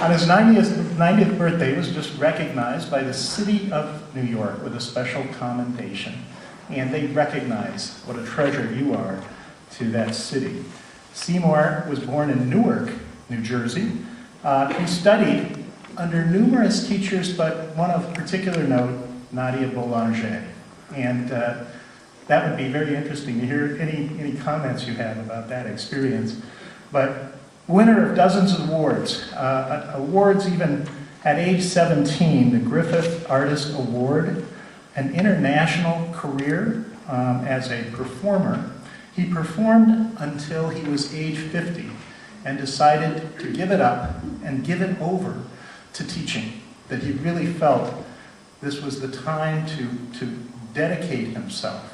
On his 90th birthday, he was just recognized by the city of New York with a special commendation. And they recognize what a treasure you are to that city. Seymour was born in Newark, New Jersey. He studied under numerous teachers, but one of particular note, Nadia Boulanger. And that would be very interesting to hear any comments you have about that experience. But winner of dozens of awards, awards even at age 17, the Griffith Artist Award, an international career as a performer. He performed until he was age 50 and decided to give it up and give it over to teaching, that he really felt this was the time to dedicate himself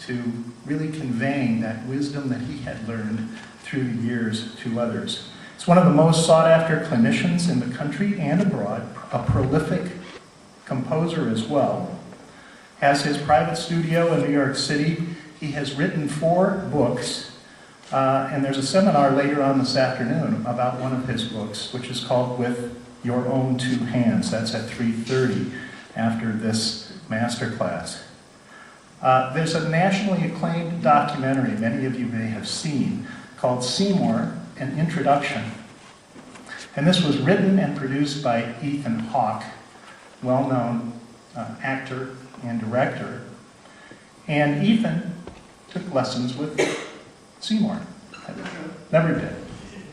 to really conveying that wisdom that he had learned through the years to others. He's one of the most sought-after clinicians in the country and abroad, a prolific composer as well. Has his private studio in New York City. He has written 4 books, and there's a seminar later on this afternoon about one of his books, which is called With Your Own 2 Hands. That's at 3:30 after this masterclass. There's a nationally acclaimed documentary many of you may have seen called Seymour, An Introduction. And this was written and produced by Ethan Hawke, well-known actor and director. And Ethan took lessons with Seymour. Never did.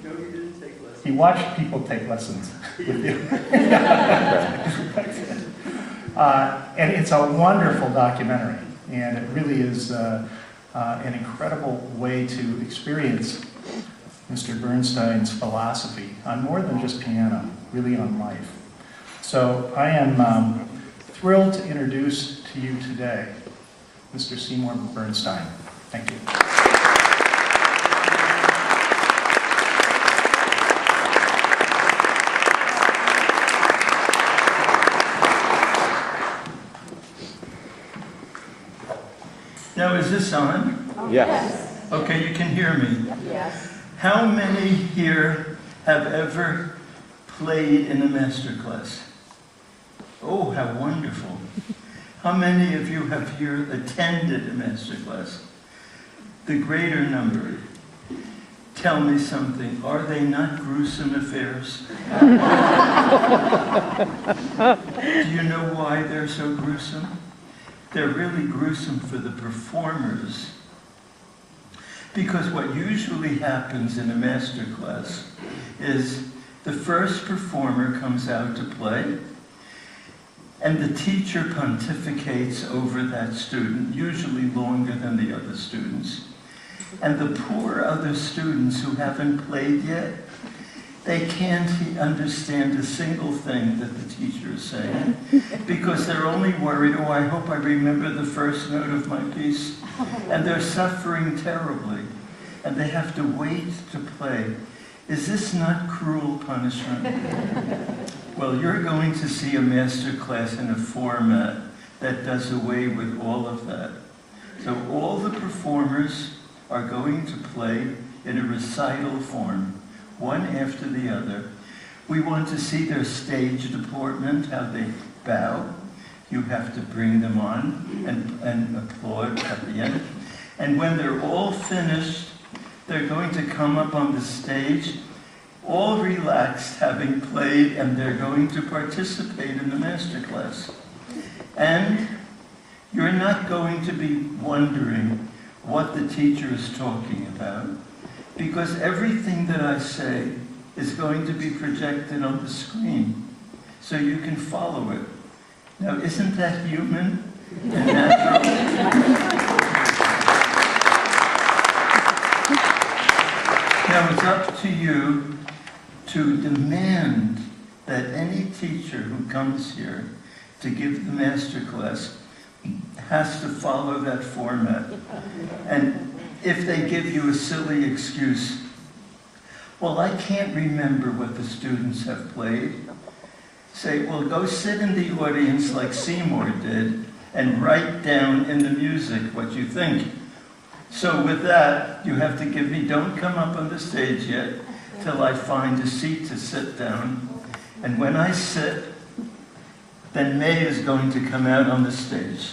No, you didn't take lessons. He watched people take lessons with you. And it's a wonderful documentary. And it really is an incredible way to experience Mr. Bernstein's philosophy on more than just piano, really on life. So I am thrilled to introduce to you today Mr. Seymour Bernstein. Thank you. Now, is this on? Yes. Okay, you can hear me. Yes. How many here have ever played in a masterclass? Oh, how wonderful. How many of you have here attended a masterclass? The greater number. Tell me something. Are they not gruesome affairs? Do you know why they're so gruesome? They're really gruesome for the performers. Because what usually happens in a master class is the first performer comes out to play, and the teacher pontificates over that student, usually longer than the other students. And the poor other students who haven't played yet, they can't understand a single thing that the teacher is saying, because they're only worried, oh, I hope I remember the first note of my piece. And they're suffering terribly, and they have to wait to play. Is this not cruel punishment? Well, you're going to see a master class in a format that does away with all of that. So all the performers are going to play in a recital form, one after the other. We want to see their stage deportment, how they bow. You have to bring them on and applaud at the end. And when they're all finished, they're going to come up on the stage, all relaxed, having played, and they're going to participate in the masterclass. And you're not going to be wondering what the teacher is talking about, because everything that I say is going to be projected on the screen, so you can follow it. Now, isn't that human and natural? Now, it's up to you to demand that any teacher who comes here to give the master class has to follow that format. And if they give you a silly excuse, well, I can't remember what the students have played, say, well, go sit in the audience like Seymour did and write down in the music what you think. So with that, you have to give me, don't come up on the stage yet, till I find a seat to sit down. And when I sit, then May is going to come out on the stage.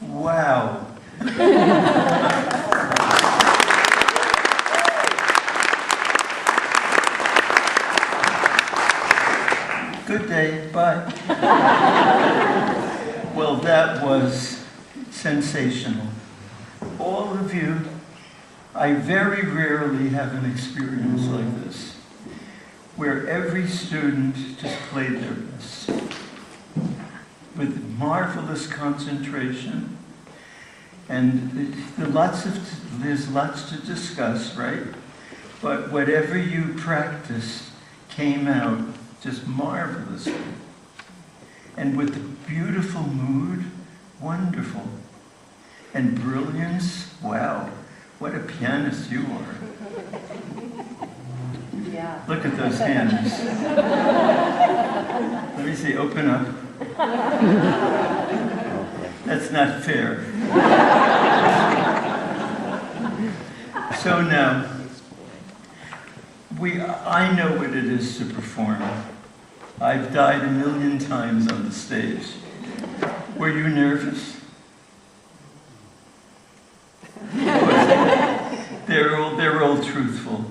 Wow. Good day, bye. Well, that was sensational. All of you, I very rarely have an experience like this, where every student just played their best, with marvelous concentration, and there's lots to discuss, right? But whatever you practiced came out just marvelously. And with the beautiful mood, wonderful. And brilliance, wow, what a pianist you are. Yeah. Look at those hands. Let me see, open up. That's not fair. So now, I know what it is to perform. I've died a million times on the stage. Were you nervous? They're all truthful.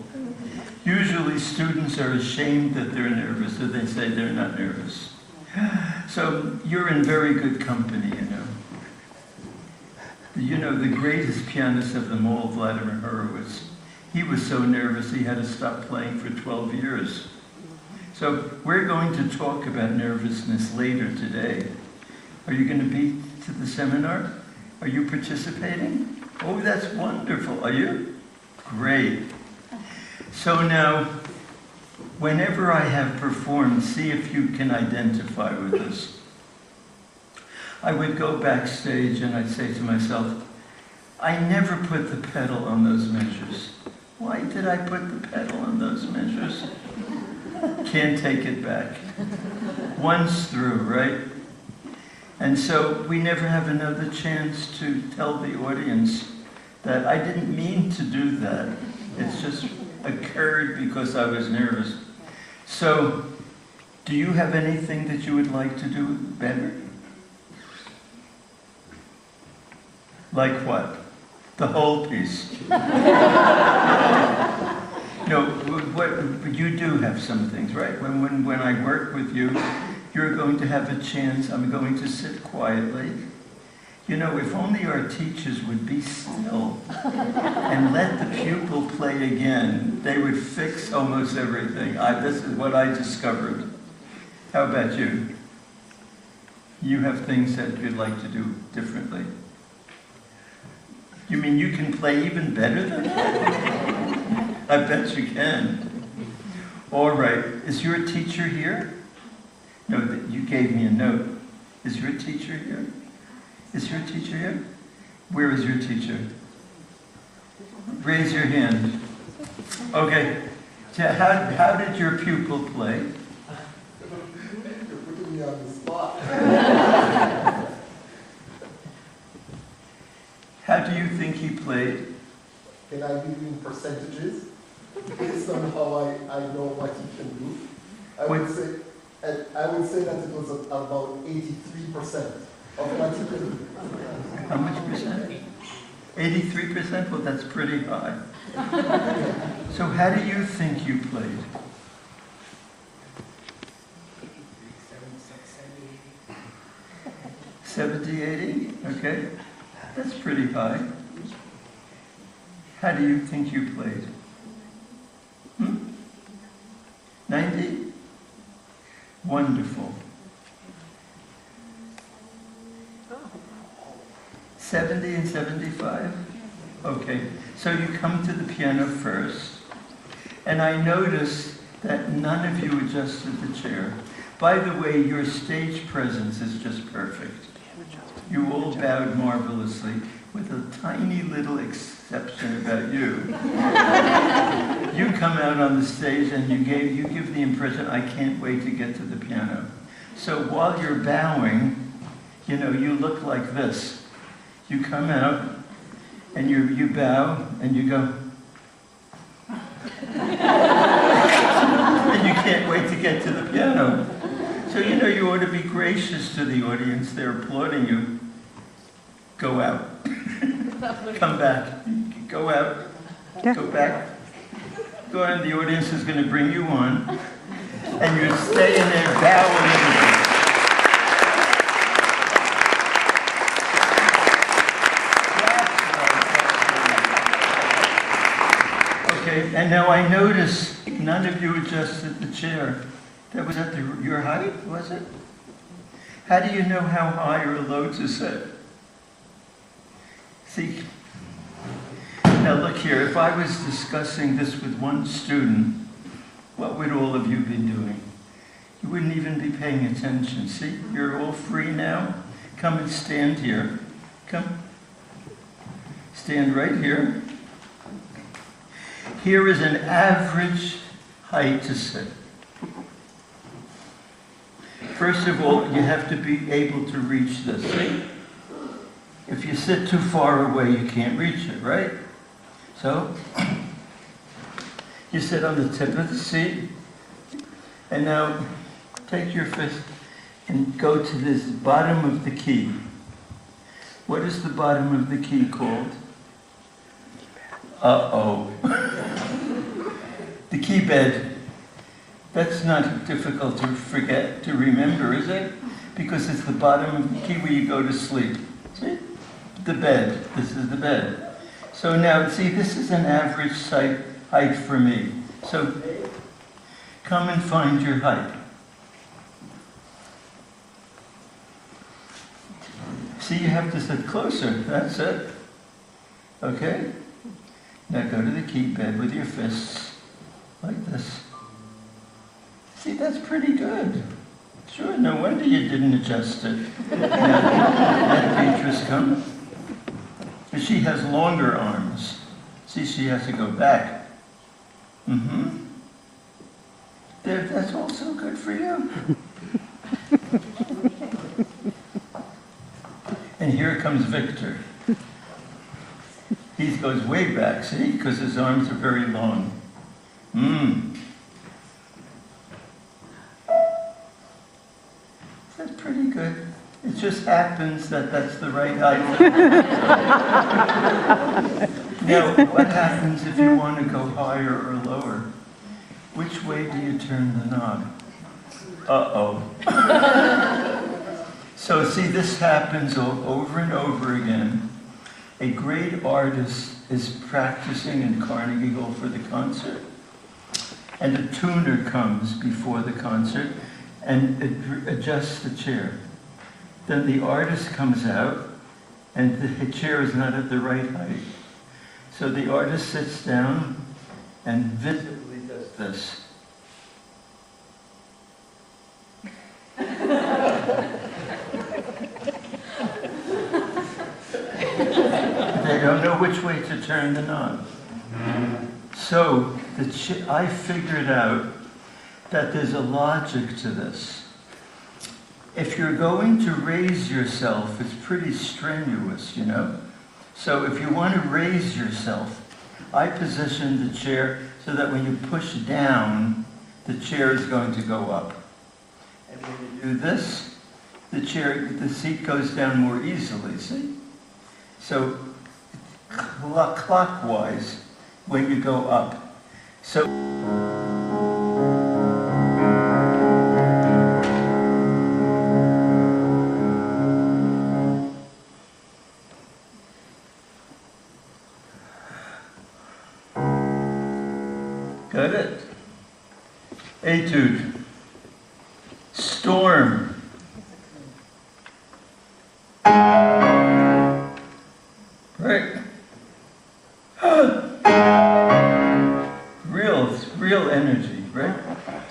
Usually students are ashamed that they're nervous, so they say they're not nervous. So you're in very good company, you know. You know, the greatest pianist of them all, Vladimir Horowitz, he was so nervous he had to stop playing for 12 years. So we're going to talk about nervousness later today. Are you going to be to the seminar? Are you participating? Oh, that's wonderful. Are you? Great. So now, whenever I have performed, see if you can identify with this. I would go backstage and I'd say to myself, I never put the pedal on those measures. Why did I put the pedal on those measures? Can't take it back. Once through, right? And so we never have another chance to tell the audience that I didn't mean to do that. It's just occurred because I was nervous. So, do you have anything that you would like to do better? Like what? The whole piece. No, you do have some things, right? When I work with you, you're going to have a chance. I'm going to sit quietly. You know, if only our teachers would be still and let the pupil play again, they would fix almost everything. This is what I discovered. How about you? You have things that you'd like to do differently? You mean you can play even better than that? I bet you can. All right. Is your teacher here? No, you gave me a note. Is your teacher here? Is your teacher here? Where is your teacher? Raise your hand. Okay. How did your pupil play? You're putting me on the spot. How do you think he played? Can I give you in percentages? Based on how I know what he can do, I would say that it was about 83% of what he can do. How much percent? 83%? Well, that's pretty high. So how do you think you played? 70, 80? Okay. That's pretty high. How do you think you played? 90? Wonderful. 70 and 75? Okay, so you come to the piano first, and I notice that none of you adjusted the chair. By the way, your stage presence is just perfect. You all bowed marvelously, with a tiny little exception about you. You come out on the stage and you give the impression, I can't wait to get to the piano. So while you're bowing, you know, you look like this. You come out and you bow and you go. And you can't wait to get to the piano. So you know you ought to be gracious to the audience. They're applauding you. go out. Come back. Go out. Yeah. Go back. Go on. The audience is going to bring you on. And you're staying there bowing. Okay, and now I notice none of you adjusted the chair. That was at your height, was it? How do you know how high or low to set? See, now look here, if I was discussing this with one student, what would all of you be doing? You wouldn't even be paying attention. See, you're all free now. Come and stand here. Come. Stand right here. Here is an average height to sit. First of all, you have to be able to reach this. See? If you sit too far away, you can't reach it, right? So, you sit on the tip of the seat, and now take your fist and go to this bottom of the key. What is the bottom of the key called? Uh-oh. The key bed. That's not difficult to forget, to remember, is it? Because it's the bottom of the key where you go to sleep. See? The bed. This is the bed. So now, see, this is an average height for me. So come and find your height. See, you have to sit closer. That's it. Okay? Now go to the key bed with your fists, like this. See, that's pretty good. Sure, no wonder you didn't adjust it. Now, let Beatrice come. She has longer arms. See, she has to go back. Mm-hmm. There, that's also good for you. And here comes Victor. He goes way back, see, because his arms are very long. That's pretty good. It just happens that that's the right height. Now, what happens if you want to go higher or lower? Which way do you turn the knob? Uh-oh. So see, this happens over and over again. A great artist is practicing in Carnegie Hall for the concert, and a tuner comes before the concert and adjusts the chair. Then the artist comes out, and the chair is not at the right height. So the artist sits down and visibly does this. They don't know which way to turn the knob. So I figured out that there's a logic to this. If you're going to raise yourself, it's pretty strenuous, you know? So if you want to raise yourself, I position the chair so that when you push down, the chair is going to go up. And when you do this, the seat goes down more easily, see? So clockwise when you go up. So got it? Etude. Storm. Right. Real energy, right?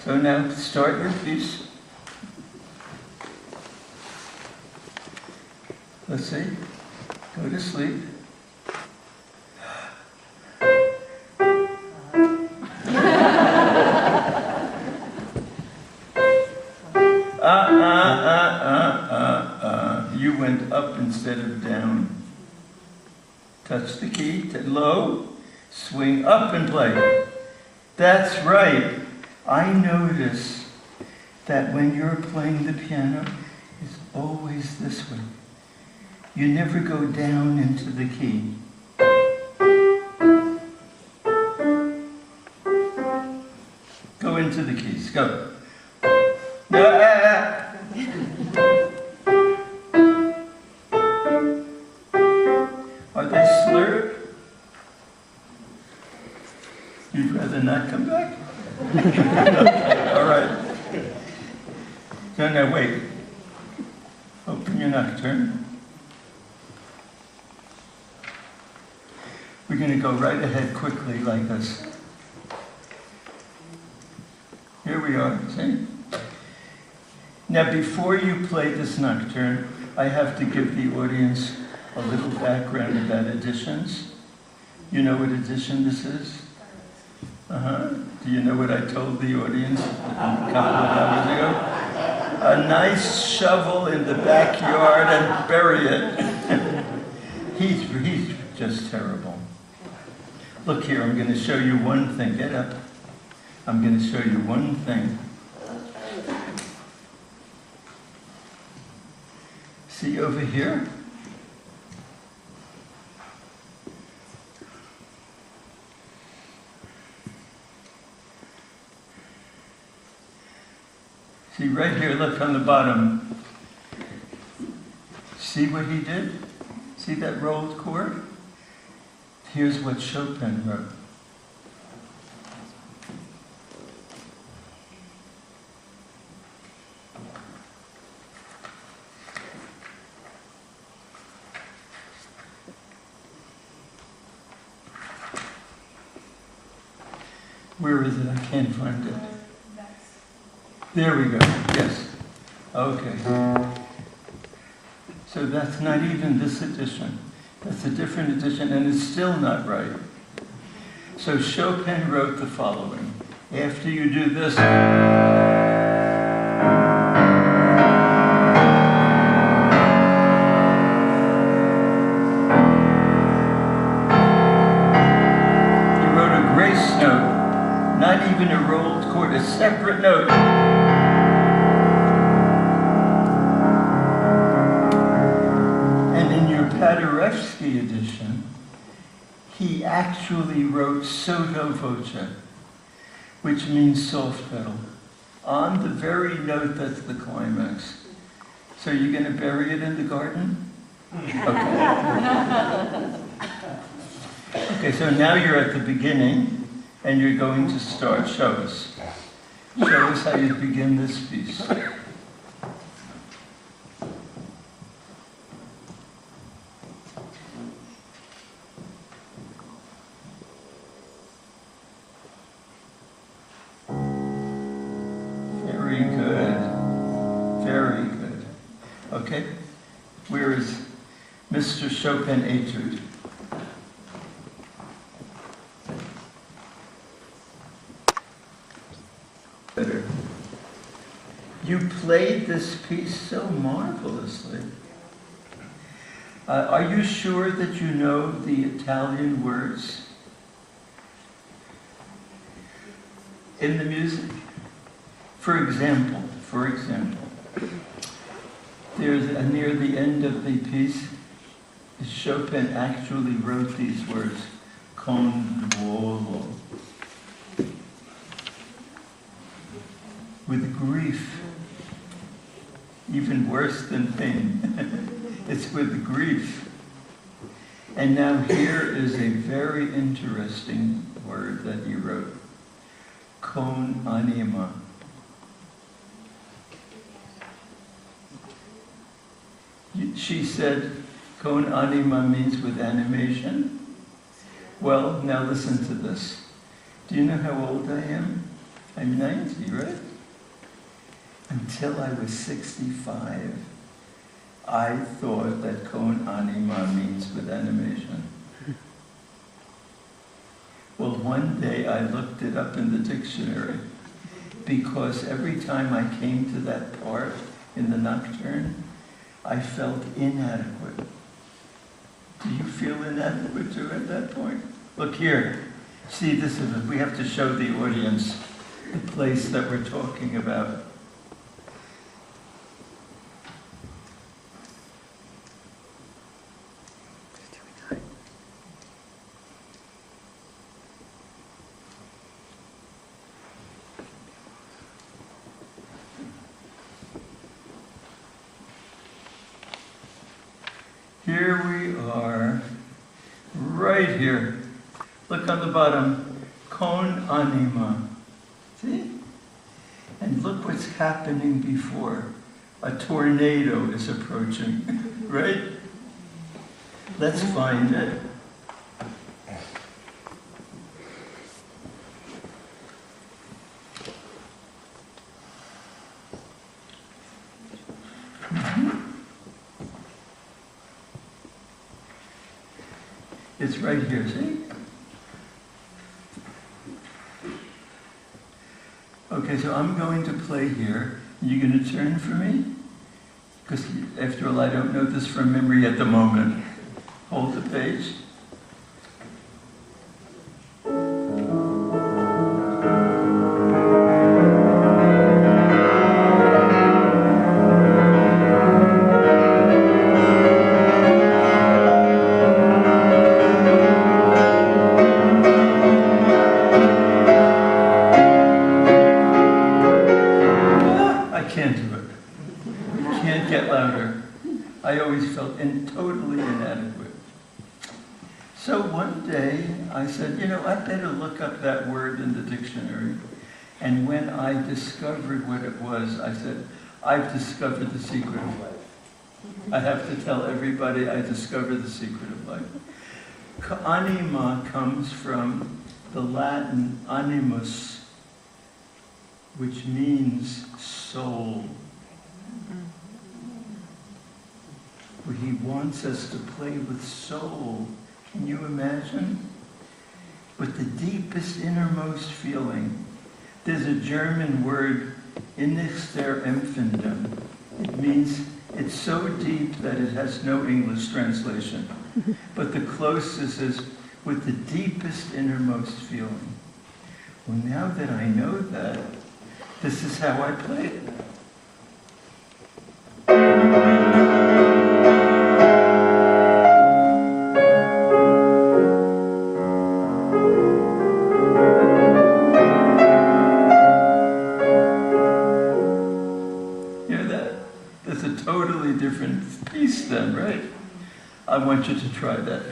So now start your piece. Let's see. Go to sleep. You went up instead of down. Touch the key to low, swing up and play. That's right. I notice that when you're playing the piano, it's always this way. you never go down into the key. Go into the keys, go. Are they slurred? You'd rather not come back? Okay, all right. No, wait. Open your Nocturne. We're going to go right ahead quickly like this. Here we are, see? Now, before you play this Nocturne, I have to give the audience a little background about editions. You know what edition this is? Do you know what I told the audience a couple of hours ago? A nice shovel in the backyard and bury it. He's just terrible. Look here, I'm going to show you one thing. Get up. I'm going to show you one thing. See over here? See right here, look on the bottom. See what he did? See that rolled chord? Here's what Chopin wrote. Where is it? I can't find it. There we go. Yes. Okay. So that's not even this edition. That's a different edition, and it's still not right. So Chopin wrote the following. After you do this, he wrote a grace note, not even a rolled chord, a separate note. Paderewski edition, he actually wrote sotto voce, which means soft pedal, on the very note that's the climax. So you're going to bury it in the garden? Okay. Okay, so now you're at the beginning, and you're going to start. Show us. Show us how you begin this piece. Very good. Very good. Okay? Where is Mr. Chopin Etude? Better. You played this piece so marvelously. Are you sure that you know the Italian words in the music? For example, there's near the end of the piece, Chopin actually wrote these words, con duolo, with grief, even worse than pain. It's with grief. And now here is a very interesting word that he wrote, con anima. She said, con anima means with animation. Well, now listen to this. Do you know how old I am? I'm 90, right? Until I was 65, I thought that con anima means with animation. Well, one day I looked it up in the dictionary, because every time I came to that part in the Nocturne, I felt inadequate. Do you feel inadequate too at that point? Look here. See, this is, we have to show the audience the place that we're talking about. here we are, right here. Look on the bottom, con anima. See? And look what's happening before. A tornado is approaching, right? Let's find it. It's right here, see? Okay, so I'm going to play here. You're going to turn for me? Because after all, I don't know this from memory at the moment. Hold the page. I always felt totally inadequate. So one day I said, you know, I better look up that word in the dictionary. And when I discovered what it was, I said, I've discovered the secret of life. I have to tell everybody I discovered the secret of life. Anima comes from the Latin animus, which means soul. He wants us to play with soul. Can you imagine? With the deepest, innermost feeling. There's a German word, innigst der Empfindung. It means it's so deep that it has no English translation. But the closest is with the deepest, innermost feeling. Well, now that I know that, this is how I play it now. Different piece then, right? I want you to try that.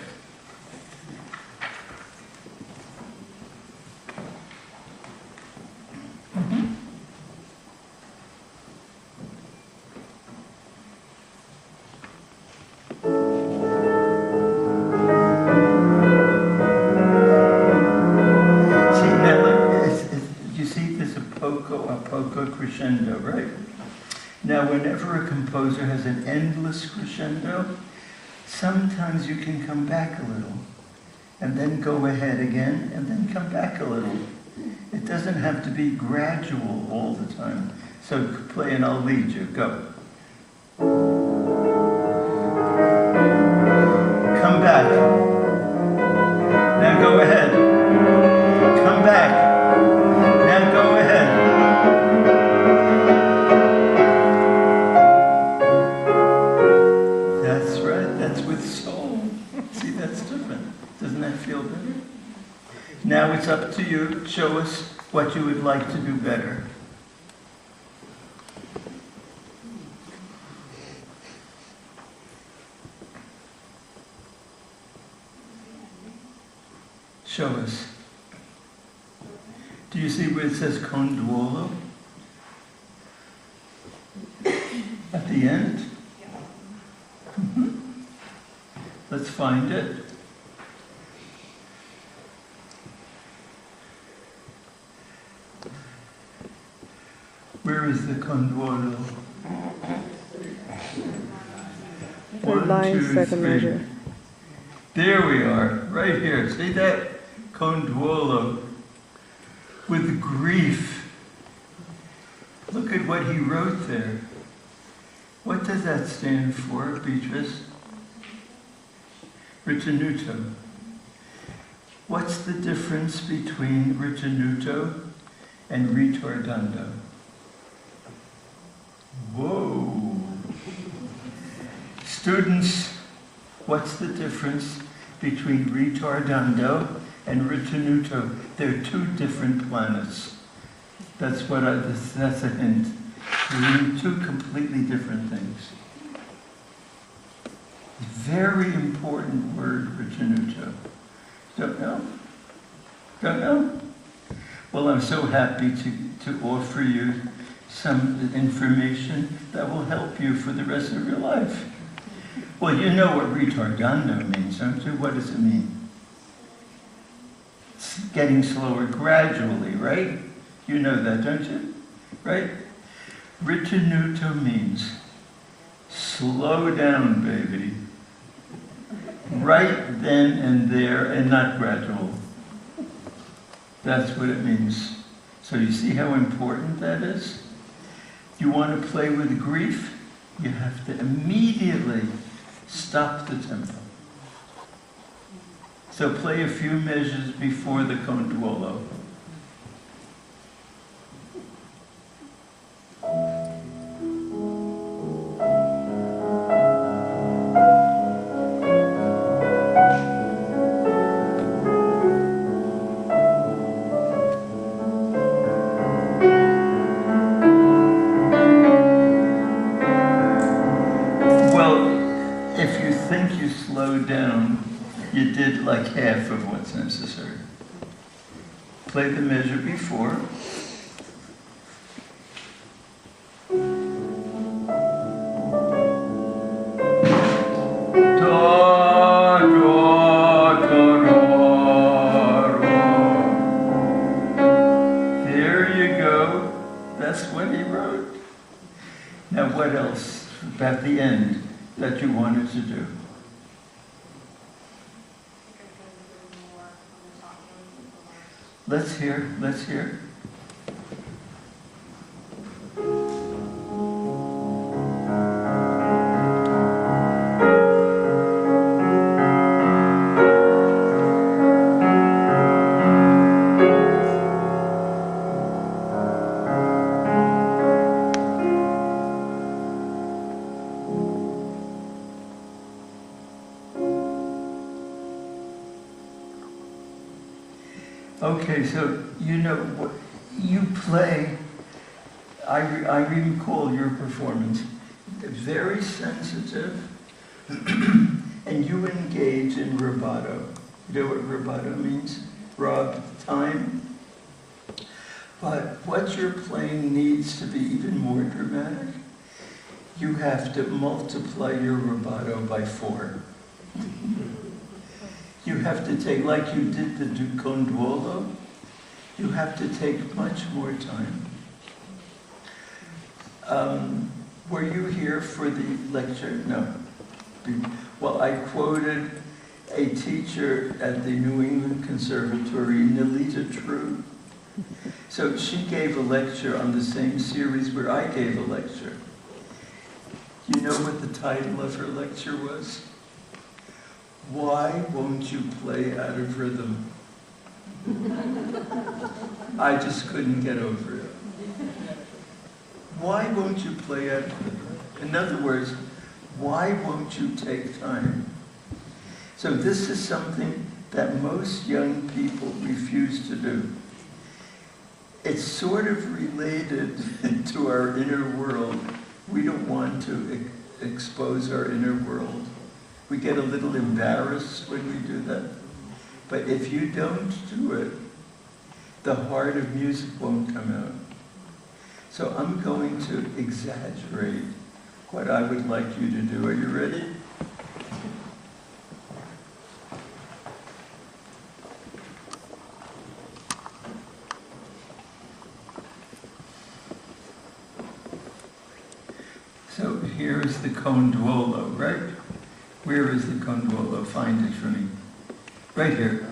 See, now, you see there's a poco crescendo, right? Now, whenever a composer has an endless crescendo, sometimes you can come back a little, and then go ahead again, and then come back a little. It doesn't have to be gradual all the time. So play and I'll lead you. Go. Come back. Now go ahead. Come back. Now go ahead. Feel better? Now it's up to you. Show us what you would like to do better. Show us. Do you see where it says con duolo? At the end? Let's find it. Where is the conduolo? Third line, second measure. There we are, right here. See that? Conduolo. With grief. Look at what he wrote there. What does that stand for, Beatrice? Ritenuto. What's the difference between ritenuto and ritardando? Whoa. Students, what's the difference between ritardando and ritenuto? They're two different planets. That's a hint. They're two completely different things. Very important word, ritenuto. Don't know? Don't know? Well, I'm so happy to offer you some information that will help you for the rest of your life. Well, you know what retardando means, don't you? What does it mean? It's getting slower gradually, right? You know that, don't you? Right? Ritenuto means slow down, baby. Right then and there, and not gradual. That's what it means. So you see how important that is? You want to play with grief? You have to immediately stop the tempo. So play a few measures before the conduolo. You did like half of what's necessary. Play the measure before. Da, da, da, da, da. There you go. That's what he wrote. Now what else about the end that you wanted to do? Let's hear, let's hear. Okay, so you know what you play. I recall your performance, very sensitive, and you engage in rubato. You know what rubato means? Rub, time. But what you're playing needs to be even more dramatic. You have to multiply your rubato by 4. You have to take, like you did the conduolo, you have to take much more time. Were you here for the lecture? No. Well, I quoted a teacher at the New England Conservatory, Nelita True. So she gave a lecture on the same series where I gave a lecture. You know what the title of her lecture was? Why won't you play out of rhythm? I just couldn't get over it. Why won't you play out of rhythm? In other words, why won't you take time? So this is something that most young people refuse to do. It's sort of related to our inner world. We don't want to expose our inner world. We get a little embarrassed when we do that. But if you don't do it, the heart of music won't come out. So I'm going to exaggerate what I would like you to do. Are you ready? So here's the conduolo, right? Where is the conduolo? Find it for me. Right here.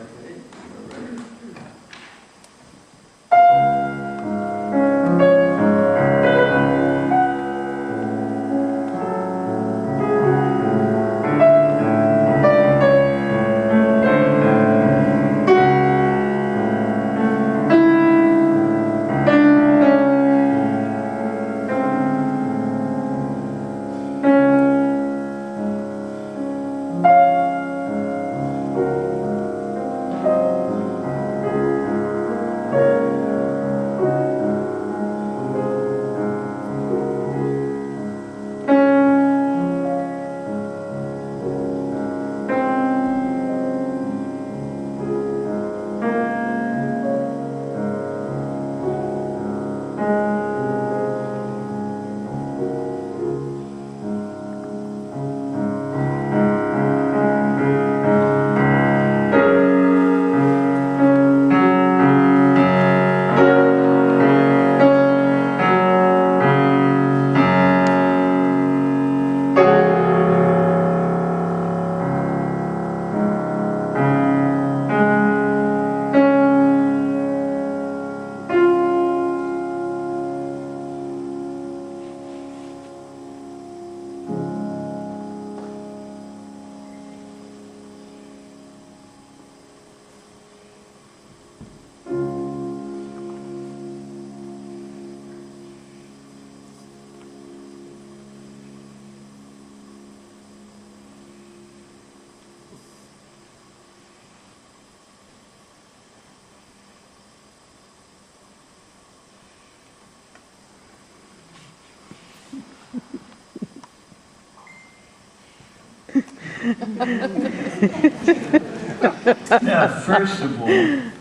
Now, first of all,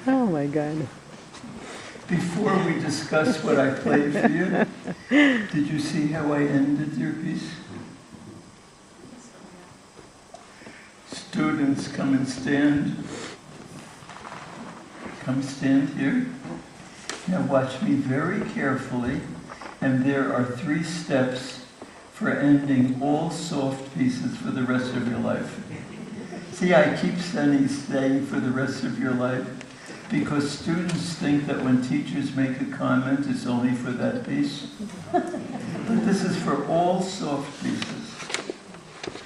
Oh my God. before we discuss what I played for you, did you see how I ended your piece? Students, come and stand. Come stand here. Now watch me very carefully, and there are 3 steps for ending all soft pieces for the rest of your life. See, I keep saying for the rest of your life, because students think that when teachers make a comment, it's only for that piece. But this is for all soft pieces.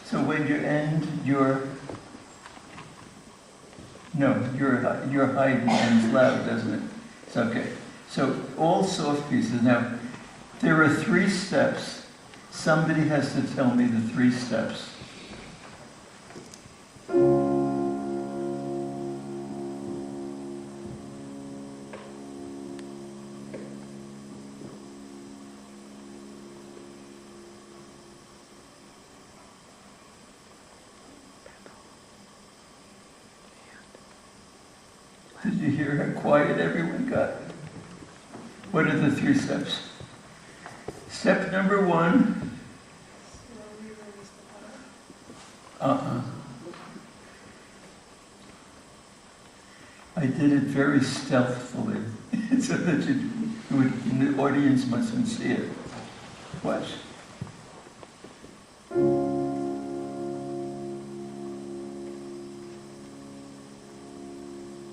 So when you end your hiding ends loud, doesn't it? It's okay. So all soft pieces. Now, there are 3 steps. Somebody has to tell me the 3 steps. Did you hear how quiet everyone got? What are the 3 steps? Step number 1. I did it very stealthily, so that the audience mustn't see it. Watch.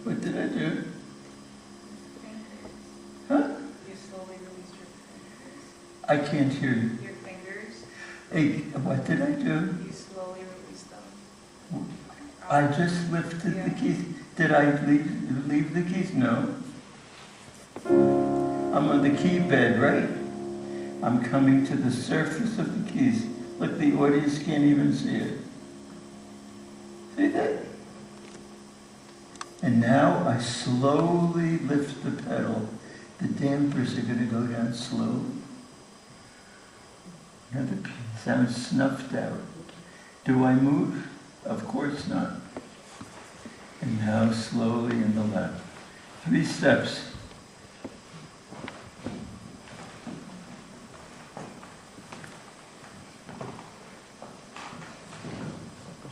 What did I do? Huh? You slowly release your fingers. I can't hear you. Your fingers, Hey, what did I do? you slowly release them. I just lifted the keys. Did I leave the keys? No. I'm on the key bed, right? I'm coming to the surface of the keys. Look, the audience can't even see it. See that? And now I slowly lift the pedal. The dampers are going to go down slowly. Now the sound's snuffed out. Do I move? Of course not. And now slowly in the left. 3 steps.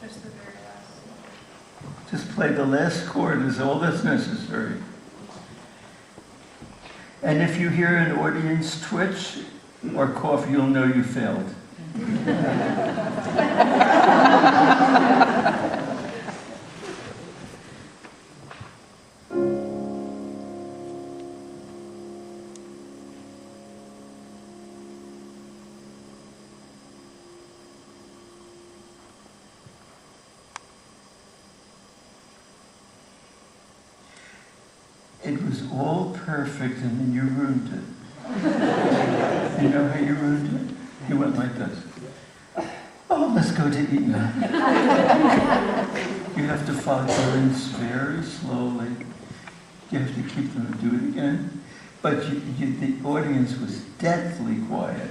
Just the very last. Just play the last chord is all that's necessary. And if you hear an audience twitch or cough, you'll know you failed. It was all perfect, and then you ruined it. You know how you ruined it? You went like this. Oh, let's go to eat now. You have to follow things very slowly. You have to keep them do it again. But the audience was deathly quiet.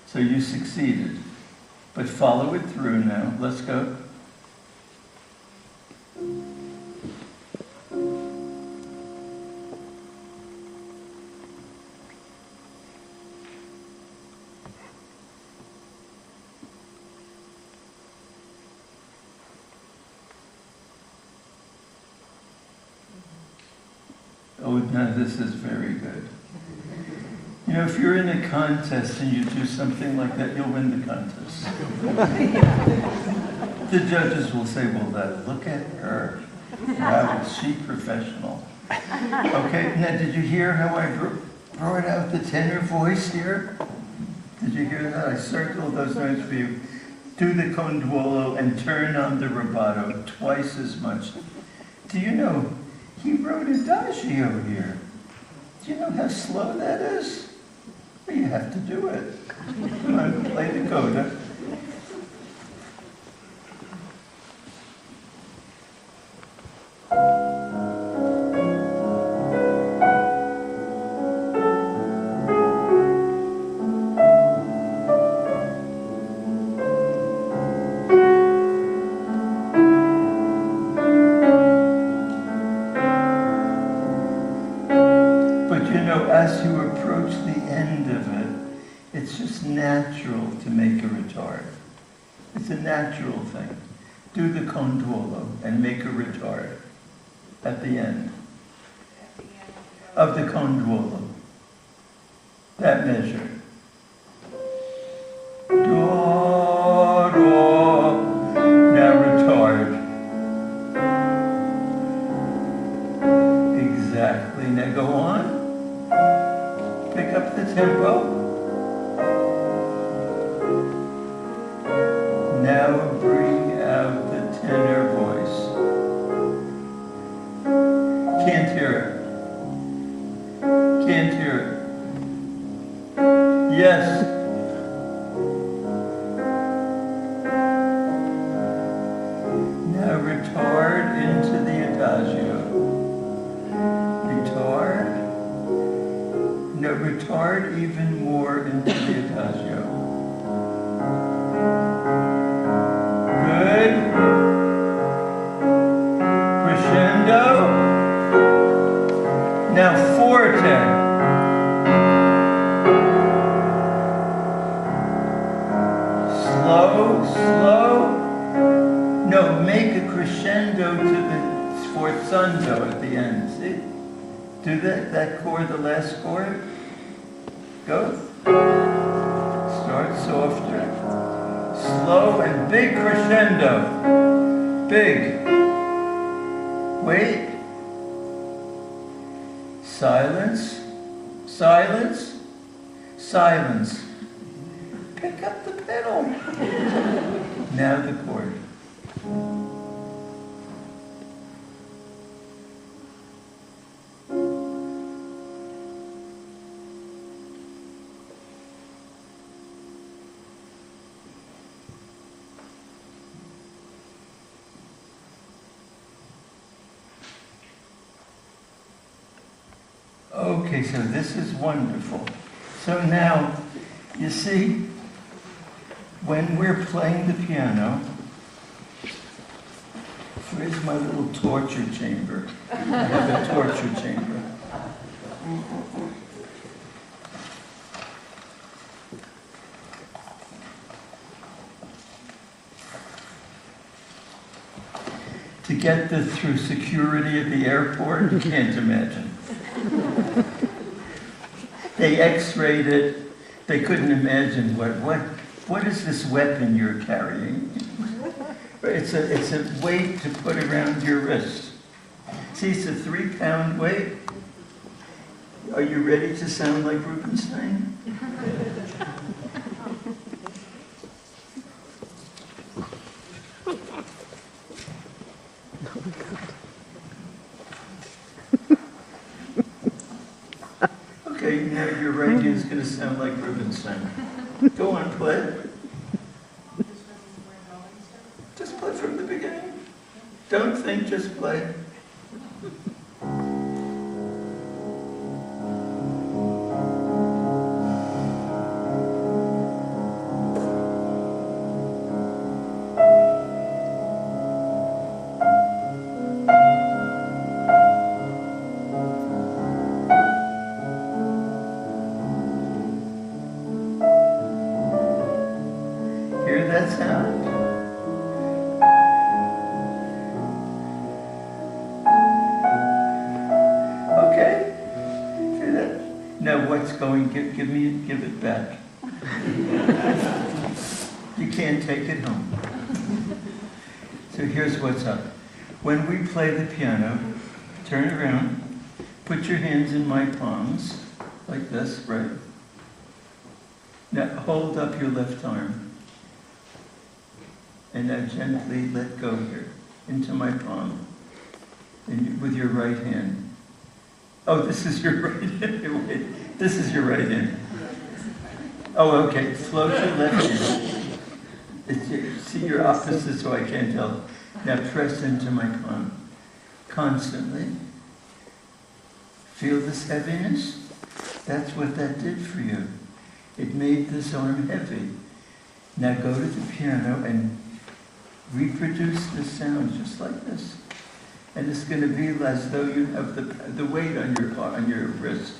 So you succeeded. But follow it through now. Let's go. Oh, now this is very good. You know, if you're in a contest and you do something like that, you'll win the contest. The judges will say, well, look at her. Wow, is she professional? Okay, now did you hear how I brought out the tenor voice here? Did you hear that? I circled those notes for you. Do the conduolo and turn on the rubato twice as much. Do you know, he wrote adagio here. Do you know how slow that is? Well, you have to do it. Come on, play the coda. But you know, as you approach the end of it, it's just natural to make a retard. It's a natural thing. Do the conduolo and make a retard at the end of the conduolo. That measure. Do, do. Now retard. Exactly. Now go on. Pick up the tempo. Now bring out the tenor voice. Can't hear it. Can't hear it. Yes. Now retard into the adagio. Retard. No, retard even more into the adagio. Good. Crescendo. Now forte. Slow, slow. No, make a crescendo to the sforzando at the end. See? Do that chord, the last chord. Go. Start softer. Slow and big crescendo. Big. Wait. Silence. Silence. Silence. Pick up the pedal. Now the chord. Okay, so this is wonderful. So now, you see, when we're playing the piano, where's my little torture chamber? I have a torture chamber. To get this through security at the airport, you can't imagine. They x-rayed it. They couldn't imagine what is this weapon you're carrying? It's a weight to put around your wrist. See, it's a 3-pound weight. Are you ready to sound like Rubinstein? Okay, now your right hand's going to sound like Rubinstein. Go on, play. Just play from the beginning. Don't think, just play. Hear that sound? Okay. Hear that? Now what's going? Give it back. You can't take it home. So here's what's up. When we play the piano, turn around, put your hands in my palms, like this, right? Now hold up your left arm. And now gently let go here, into my palm, and with your right hand. Oh, this is your right hand. Wait, this is your right hand. Oh, okay. Float your left hand. See, you're opposite, so I can't tell. Now press into my palm. Constantly. Feel this heaviness? That's what that did for you. It made this arm heavy. Now go to the piano and reproduce the sound just like this. And it's going to be as though you have the weight on your wrist.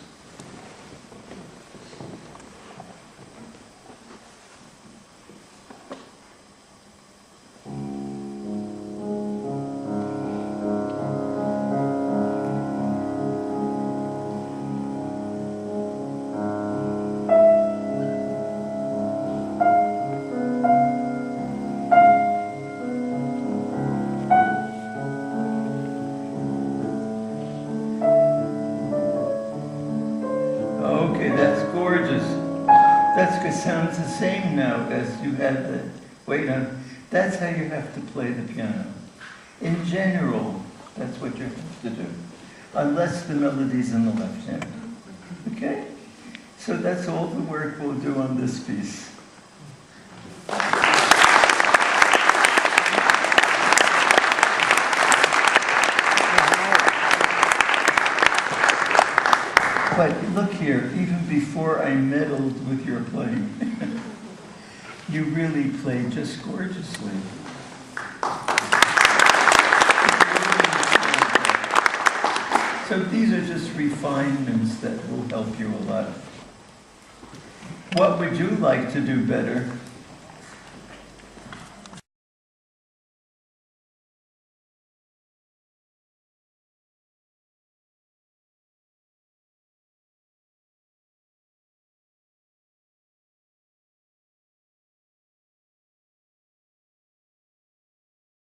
That's good. Sounds the same now as you had the, wait on. That's how you have to play the piano. In general, that's what you have to do. Unless the melody's in the left hand. Okay? So that's all the work we'll do on this piece. But look here, even before I meddled with your playing, you really played just gorgeously. So these are just refinements that will help you a lot. What would you like to do better?